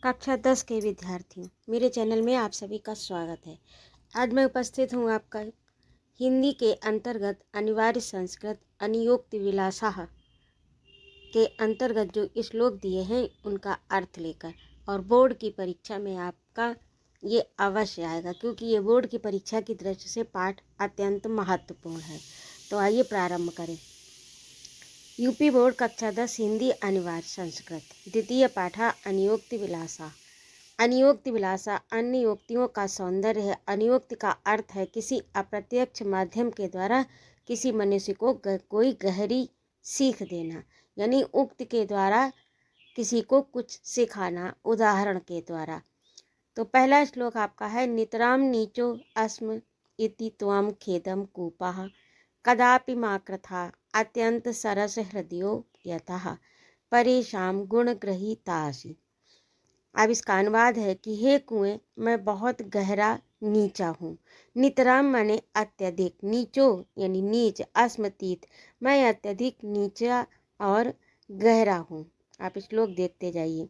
कक्षा 10 के विद्यार्थियों, मेरे चैनल में आप सभी का स्वागत है। आज मैं उपस्थित हूँ आपका हिंदी के अंतर्गत अनिवार्य संस्कृत अनियोक्ति विलासाह के अंतर्गत जो श्लोक दिए हैं उनका अर्थ लेकर, और बोर्ड की परीक्षा में आपका ये अवश्य आएगा, क्योंकि ये बोर्ड की परीक्षा की दृष्टि से पाठ अत्यंत महत्वपूर्ण है। तो आइए प्रारंभ करें। यूपी बोर्ड कक्षा 10 हिंदी अनिवार्य संस्कृत द्वितीय पाठ अनियोक्ति विलासा। अनियोक्ति विलासा अन्य योक्तियों का सौंदर्य है। अनियोक्ति का अर्थ है किसी अप्रत्यक्ष माध्यम के द्वारा किसी मनुष्य को कोई गहरी सीख देना, यानी उक्ति के द्वारा किसी को कुछ सिखाना, उदाहरण के द्वारा। तो पहला श्लोक आपका है, नितराम नीचो अस्म इति त्वं खेदम कूपः कदापि मा कृथा अत्यंत सरस हृदयो यतः परेशान गुणग्रहीतासि। अब इसका अनुवाद है कि हे कुएं, मैं बहुत गहरा नीचा हूँ। नितराम माने अत्यधिक, नीचो यानी नीच, अस्मतीत मैं अत्यधिक नीचा और गहरा हूँ। आप श्लोक देखते जाइए।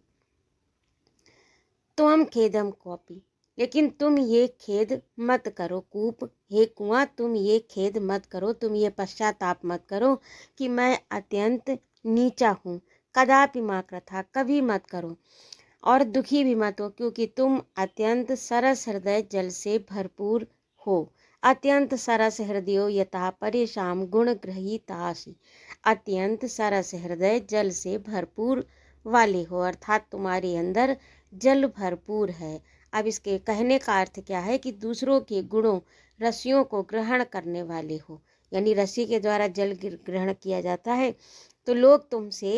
त्वं खेदम कॉपी, लेकिन तुम ये खेद मत करो। कूप, हे कुआं, तुम ये खेद मत करो, तुम ये पश्चाताप मत करो कि मैं अत्यंत नीचा हूँ। कदापि मा कृथा, कभी मत करो, और दुखी भी मत हो, क्योंकि तुम अत्यंत सरस हृदय जल से भरपूर हो। अत्यंत सरस हृदयो यथा परेशान गुण ग्रहीतासि, अत्यंत सरस हृदय जल से भरपूर वाले हो, अर्थात तुम्हारे अंदर जल भरपूर है। अब इसके कहने का अर्थ क्या है कि दूसरों के गुणों रसियों को ग्रहण करने वाले हो, यानी रसी के द्वारा जल ग्रहण किया जाता है, तो लोग तुमसे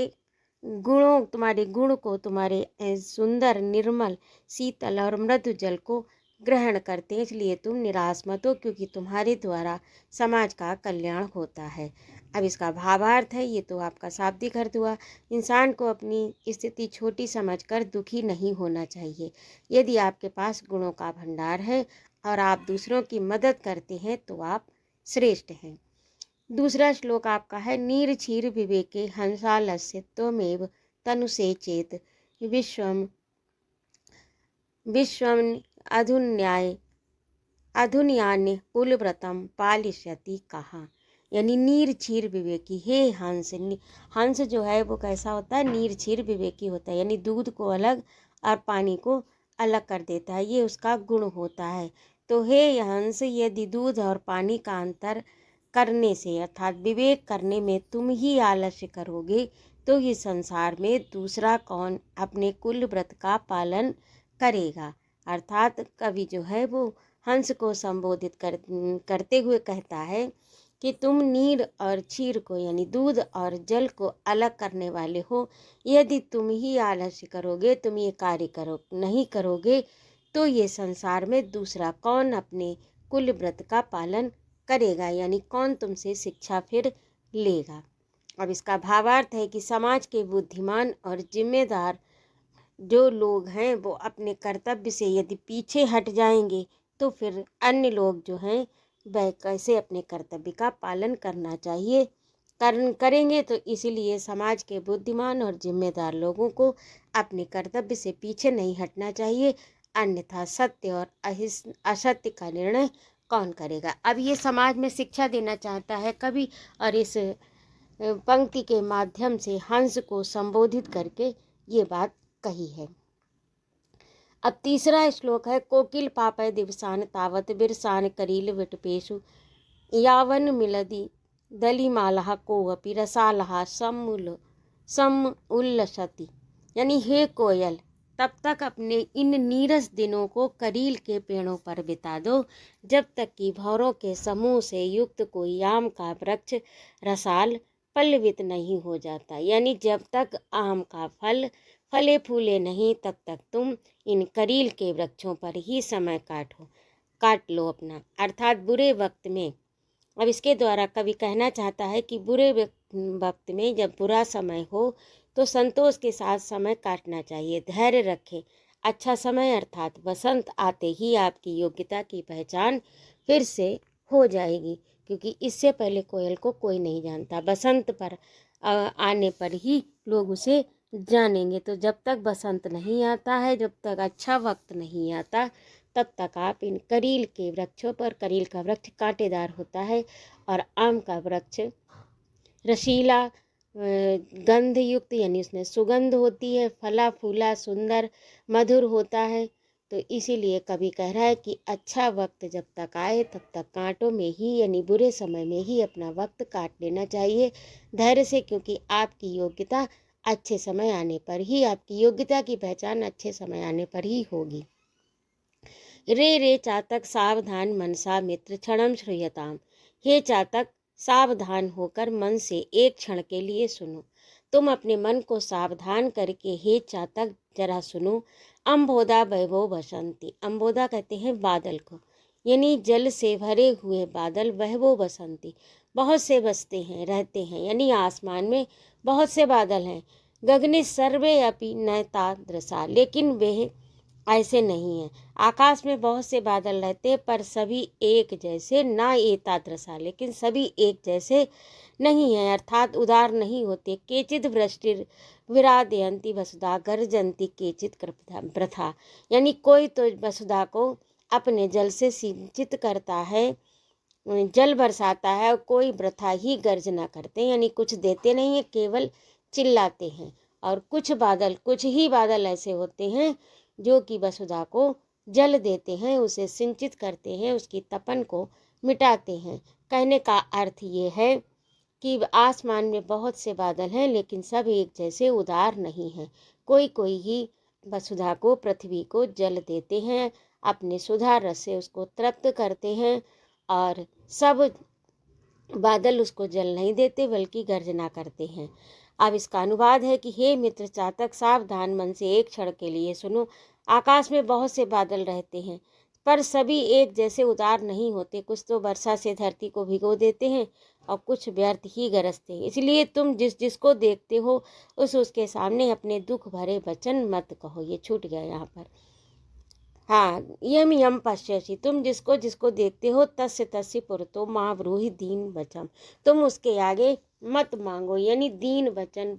गुणों, तुम्हारे गुण को, तुम्हारे सुंदर निर्मल शीतल और मृदु जल को ग्रहण करते हैं। इसलिए तुम निराश मत हो, क्योंकि तुम्हारे द्वारा समाज का कल्याण होता है। अब इसका भावार्थ है, ये तो आपका शाब्दिक अर्थ हुआ। इंसान को अपनी स्थिति छोटी समझकर दुखी नहीं होना चाहिए। यदि आपके पास गुणों का भंडार है और आप दूसरों की मदद करते हैं तो आप श्रेष्ठ हैं। दूसरा श्लोक आपका है, नीर क्षीर विवेके हंसालस्य त्वमेव तनुसे चेत विश्वम विश्वम अधुन्यान्य कुलव्रतम पालिष्यति कहा। यानी नीर क्षीर विवेकी, हे हंस। हंस जो है वो कैसा होता है? नीर क्षीर विवेकी होता है, यानी दूध को अलग और पानी को अलग कर देता है, ये उसका गुण होता है। तो हे हंस, यदि दूध और पानी का अंतर करने से अर्थात विवेक करने में तुम ही आलस्य करोगे, तो ये संसार में दूसरा कौन अपने कुल व्रत का पालन करेगा। अर्थात कवि जो है वो हंस को संबोधित करते हुए कहता है कि तुम नीर और क्षीर को, यानी दूध और जल को अलग करने वाले हो। यदि तुम ही आलस्य करोगे, तुम ये कार्य नहीं करोगे, तो ये संसार में दूसरा कौन अपने कुल व्रत का पालन करेगा, यानी कौन तुमसे शिक्षा फिर लेगा। अब इसका भावार्थ है कि समाज के बुद्धिमान और जिम्मेदार जो लोग हैं वो अपने कर्तव्य से यदि पीछे हट जाएंगे, तो फिर अन्य लोग जो हैं वह कैसे अपने कर्तव्य का पालन करना चाहिए, करेंगे। तो इसीलिए समाज के बुद्धिमान और जिम्मेदार लोगों को अपने कर्तव्य से पीछे नहीं हटना चाहिए, अन्यथा सत्य और असत्य का निर्णय कौन करेगा। अब ये समाज में शिक्षा देना चाहता है कवि, और इस पंक्ति के माध्यम से हंस को संबोधित करके ये बात कही है। अब तीसरा श्लोक है, कोकिल पापय दिवसान तावत बिरसान करील विटपेशु यावन मिलदी दलीमालः कोवपि रसालः सम उल्लसति। यानी हे कोयल, तब तक अपने इन नीरस दिनों को करील के पेड़ों पर बिता दो, जब तक कि भौरों के समूह से युक्त कोई आम का वृक्ष रसाल पल्लवित नहीं हो जाता। यानी जब तक आम का फल फले फूले नहीं, तब तक तुम इन करील के वृक्षों पर ही समय काट लो अपना, अर्थात बुरे वक्त में। अब इसके द्वारा कवि कहना चाहता है कि बुरे वक्त में, जब बुरा समय हो, तो संतोष के साथ समय काटना चाहिए, धैर्य रखें। अच्छा समय अर्थात वसंत आते ही आपकी योग्यता की पहचान फिर से हो जाएगी, क्योंकि इससे पहले कोयल को कोई नहीं जानता। बसंत पर आने पर ही लोग उसे जानेंगे। तो जब तक बसंत नहीं आता है, जब तक अच्छा वक्त नहीं आता, तब तक आप इन करील के वृक्षों पर, करील का वृक्ष कांटेदार होता है और आम का वृक्ष रसीला, गंध युक्त, यानी उसमें सुगंध होती है, फला फूला सुंदर मधुर होता है। तो इसीलिए कवि कह रहा है कि अच्छा वक्त जब तक आए तब तक कांटों में ही, यानी बुरे समय में ही अपना वक्त काट लेना चाहिए धैर्य से, क्योंकि आपकी योग्यता अच्छे समय आने पर ही, आपकी योग्यता की पहचान अच्छे समय आने पर ही होगी। रे रे चातक सावधान मनसा मित्र क्षणम श्रूयताम। हे चातक, सावधान होकर मन से एक क्षण के लिए सुनो। तुम अपने मन को सावधान करके हे चातक जरा सुनो। अम्बोदा वैभव बसंती, अम्बोदा कहते हैं बादल को, यानी जल से भरे हुए बादल, वैभव बसंती, बहुत से बसते हैं, रहते हैं, यानी आसमान में बहुत से बादल हैं। गगने सर्वे अपि न तादृशा, लेकिन वे ऐसे नहीं है। आकाश में बहुत से बादल रहते पर सभी एक जैसे, ना एतादृशा, लेकिन सभी एक जैसे नहीं है, अर्थात उदार नहीं होते। केचित वृष्टिर विरादयंती वसुधा गर्जंती केचित प्रथा, यानी कोई तो वसुधा को अपने जल से सिंचित करता है, जल बरसाता है, और कोई वृथा ही गर्जना करते हैं, यानी कुछ देते नहीं है, केवल चिल्लाते हैं। और कुछ ही बादल ऐसे होते हैं जो कि वसुधा को जल देते हैं, उसे सिंचित करते हैं, उसकी तपन को मिटाते हैं। कहने का अर्थ ये है कि आसमान में बहुत से बादल हैं, लेकिन सब एक जैसे उदार नहीं हैं। कोई कोई ही वसुधा को, पृथ्वी को जल देते हैं, अपने सुधा रस से उसको तृप्त करते हैं, और सब बादल उसको जल नहीं देते बल्कि गर्जना करते हैं। अब इसका अनुवाद है कि हे मित्र चातक, सावधान मन से एक क्षण के लिए सुनो। आकाश में बहुत से बादल रहते हैं पर सभी एक जैसे उदार नहीं होते। कुछ तो वर्षा से धरती को भिगो देते हैं और कुछ व्यर्थ ही गरजते हैं। इसलिए तुम जिसको देखते हो उसके सामने अपने दुख भरे वचन मत कहो। ये छूट गया यहाँ पर। हाँ, यम यम पश्यसि, तुम जिसको देखते हो तस्य तस्य पुरतो महाब्रूहि दीन वचम, तुम उसके आगे मत मांगो, यानी दीन वचन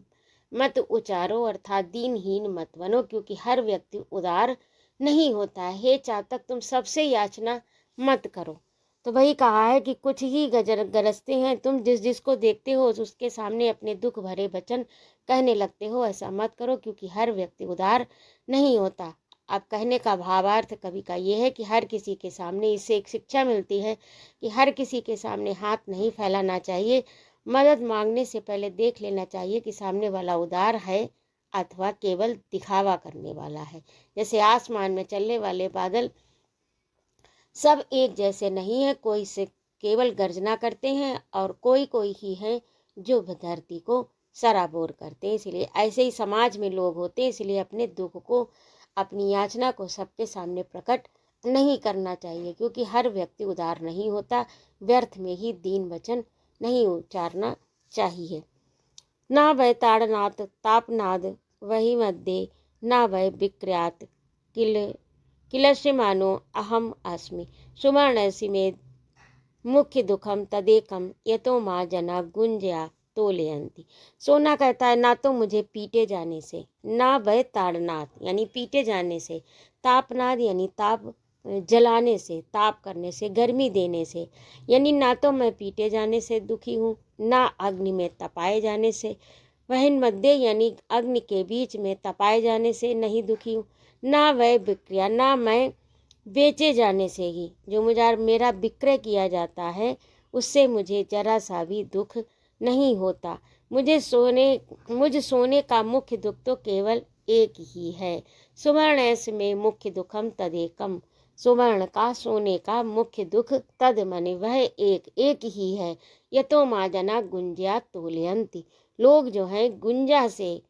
मत उचारो, अर्थात दीनहीन मत बनो, क्योंकि हर व्यक्ति उदार नहीं होता है। हे चातक, तुम सबसे याचना मत करो। तो वही कहा है कि कुछ ही गरजते हैं, तुम जिसको देखते हो उसके सामने अपने दुख भरे वचन कहने लगते हो। ऐसा मत करो, क्योंकि हर व्यक्ति उदार नहीं होता। अब कहने का भावार्थ कवि का ये है कि हर किसी के सामने, इससे एक शिक्षा मिलती है कि हर किसी के सामने हाथ नहीं फैलाना चाहिए। मदद मांगने से पहले देख लेना चाहिए कि सामने वाला उदार है अथवा केवल दिखावा करने वाला है। जैसे आसमान में चलने वाले बादल सब एक जैसे नहीं है, कोई से केवल गर्जना करते हैं और कोई कोई ही हैं जो धरती को सराबोर करते हैं। इसलिए ऐसे ही समाज में लोग होते हैं, इसलिए अपने दुख को, अपनी याचना को सबके सामने प्रकट नहीं करना चाहिए, क्योंकि हर व्यक्ति उदार नहीं होता। व्यर्थ में ही दीन वचन नहीं उच्चारना चाहिए। ना वै ताड़नाथ तापनाद वही मध्य, ना वै विक्र्यात किल किलश्यमानो अहम अस्मि सुवर्णसि में मुख्य दुखम तदेकम यतो माँ जना गुंजया तोलयंती। सोना कहता है, ना तो मुझे पीटे जाने से, ना वह ताड़नाथ यानी पीटे जाने से, तापनाद यानी ताप जलाने से, ताप करने से, गर्मी देने से, यानी ना तो मैं पीटे जाने से दुखी हूँ, ना अग्नि में तपाए जाने से, वह मध्य यानी अग्नि के बीच में तपाए जाने से नहीं दुखी हूँ, ना वह विक्रिया, ना मैं बेचे जाने से ही, जो मेरा विक्रय किया जाता है उससे मुझे जरा सा भी दुख नहीं होता। मुझ सोने का मुख्य दुख तो केवल एक ही है। सुवर्ण में मुख्य दुखम तदेकम, सुवर्ण का, सोने का मुख्य दुख तद मने वह एक ही है। यतो माँ जना गुंजा तोलयंती, लोग जो हैं गुंजा से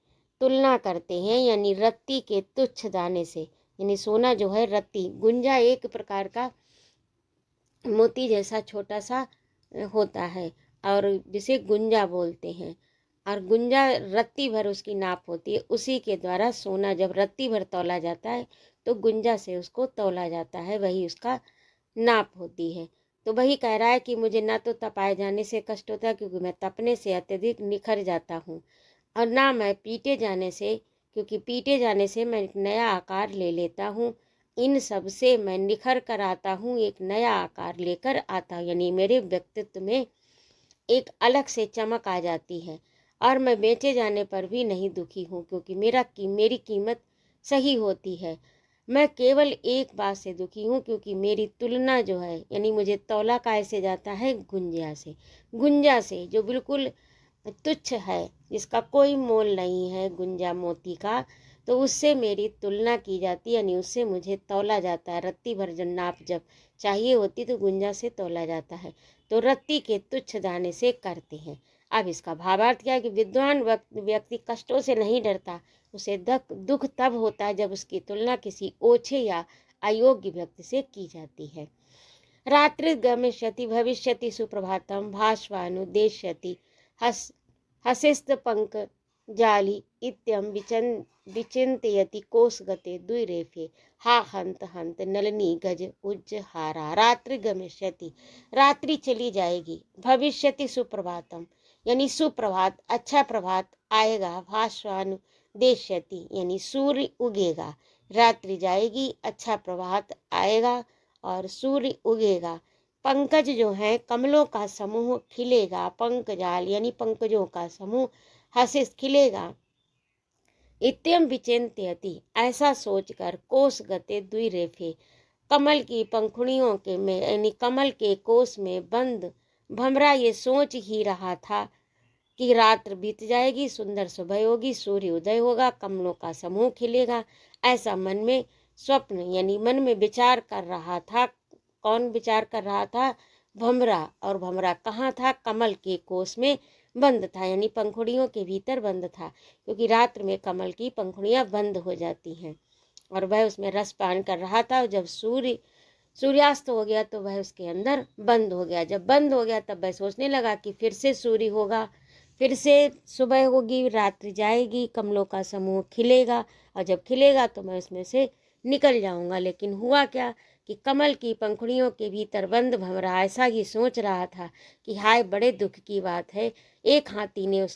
तुलना करते हैं, यानी रत्ती के तुच्छ दाने से, यानी सोना जो है रत्ती, गुंजा एक प्रकार का मोती जैसा छोटा सा होता है और जिसे गुंजा बोलते हैं, और गुंजा रत्ती भर उसकी नाप होती है। उसी के द्वारा सोना जब रत्ती भर तौला जाता है तो गुंजा से उसको तौला जाता है, वही उसका नाप होती है। तो वही कह रहा है कि मुझे ना तो तपाए जाने से कष्ट होता है, क्योंकि मैं तपने से अत्यधिक निखर जाता हूँ, और ना मैं पीटे जाने से, क्योंकि पीटे जाने से मैं एक नया आकार ले लेता हूँ। इन सब से मैं निखर कर आता हूँ, एक नया आकार लेकर आता हूँ, यानी मेरे व्यक्तित्व में एक अलग से चमक आ जाती है। और मैं बेचे जाने पर भी नहीं दुखी हूँ, क्योंकि मेरी कीमत सही होती है। मैं केवल एक बात से दुखी हूँ, क्योंकि मेरी तुलना जो है, यानी मुझे तौला कैसे जाता है, गुंजा से जो बिल्कुल तुच्छ है, जिसका कोई मोल नहीं है, गुंजा मोती का, तो उससे मेरी तुलना की जाती है, यानी उससे मुझे तौला जाता है। रत्ती भर जो नाप जब चाहिए होती तो गुंजा से तौला जाता है, तो रत्ती के तुच्छ दाने से करते हैं। अब इसका भावार्थ क्या है कि विद्वान व्यक्ति कष्टों से नहीं डरता, उसे दुख तब होता है जब उसकी तुलना किसी ओछे या अयोग्य व्यक्ति से की जाती है। रात्रि गमिष्यति भविष्यति सुप्रभातम भास्वानुदेश्यति हसिस्त पंक जाली इत्यम विचिंतयति कोसगते द्विरेफे हा हंत हंत नलनी गज उज्जहारा। रात्रि गमिष्यति, रात्रि चली जाएगी। भविष्यति सुप्रभातम, यानी सुप्रभात, अच्छा प्रभात आएगा। भास्वानुदेश्यति, यानी सूर्य उगेगा। रात्रि जाएगी, अच्छा प्रभात आएगा और सूर्य उगेगा। पंकज जो है, कमलों का समूह खिलेगा। पंकजाल यानी पंकजों का समूह हसिस खिलेगा। इत्यम विचिंतयति, ऐसा सोचकर कोस गते द्विरेफे, कमल की पंखुड़ियों के में यानी कमल के कोस में बंद भमरा ये सोच ही रहा था कि रात्र बीत जाएगी, सुंदर सुबह होगी, सूर्य उदय होगा, कमलों का समूह खिलेगा। ऐसा मन में स्वप्न यानी मन में विचार कर रहा था। कौन विचार कर रहा था? भमरा। और भमरा कहाँ था? कमल के कोस में बंद था, यानी पंखुड़ियों के भीतर बंद था, क्योंकि रात्र में कमल की पंखुड़ियां बंद हो जाती हैं। और वह उसमें रस पान कर रहा था। और जब सूर्यास्त हो गया तो वह उसके अंदर बंद हो गया। जब बंद हो गया तब वह सोचने लगा कि फिर से सूर्य होगा, फिर से सुबह होगी, रात्रि जाएगी, कमलों का समूह खिलेगा, और जब खिलेगा तो मैं उसमें से निकल जाऊंगा। लेकिन हुआ क्या कि कमल की पंखुड़ियों के भीतर बंद भंवरा ऐसा ही सोच रहा था कि हाय, बड़े दुख की बात है, एक हाथी ने उस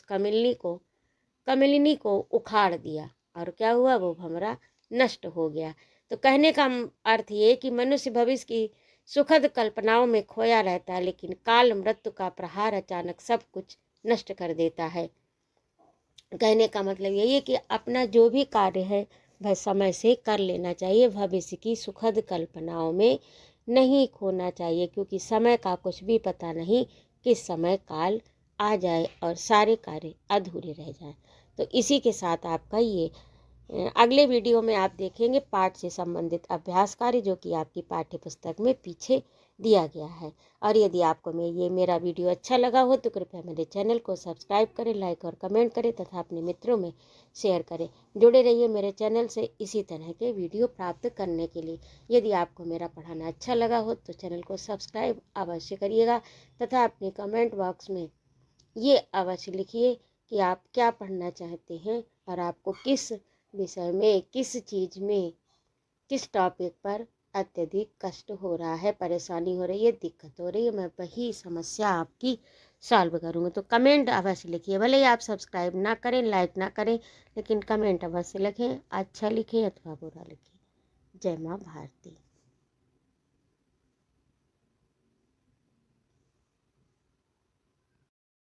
कमलिनी को उखाड़ दिया। और क्या हुआ? वो भंवरा नष्ट हो गया। तो कहने का अर्थ ये कि मनुष्य भविष्य की सुखद कल्पनाओं में खोया रहता है, लेकिन काल मृत्यु का प्रहार अचानक सब कुछ नष्ट कर देता है। कहने का मतलब यही है कि अपना जो भी कार्य है वह समय से कर लेना चाहिए, भविष्य की सुखद कल्पनाओं में नहीं खोना चाहिए, क्योंकि समय का कुछ भी पता नहीं, किस समय काल आ जाए और सारे कार्य अधूरे रह जाएं। तो इसी के साथ आपका ये अगले वीडियो में आप देखेंगे पाठ से संबंधित अभ्यास कार्य, जो कि आपकी पाठ्य पुस्तक में पीछे दिया गया है। और यदि आपको मेरा वीडियो अच्छा लगा हो तो कृपया मेरे चैनल को सब्सक्राइब करें, लाइक और कमेंट करें तथा अपने मित्रों में शेयर करें। जुड़े रहिए मेरे चैनल से इसी तरह के वीडियो प्राप्त करने के लिए। यदि आपको मेरा पढ़ाना अच्छा लगा हो तो चैनल को सब्सक्राइब अवश्य करिएगा तथा अपने कमेंट बॉक्स में ये अवश्य लिखिए कि आप क्या पढ़ना चाहते हैं और आपको किस विषय में, किस चीज़ में, किस टॉपिक पर अत्यधिक कष्ट हो रहा है, परेशानी हो रही है, दिक्कत हो रही है। मैं वही समस्या आपकी सॉल्व करूँगी। तो कमेंट अवश्य लिखिए, भले ही आप सब्सक्राइब ना करें, लाइक ना करें, लेकिन कमेंट अवश्य लिखें, अच्छा लिखें अथवा बुरा लिखें। जय माँ भारती।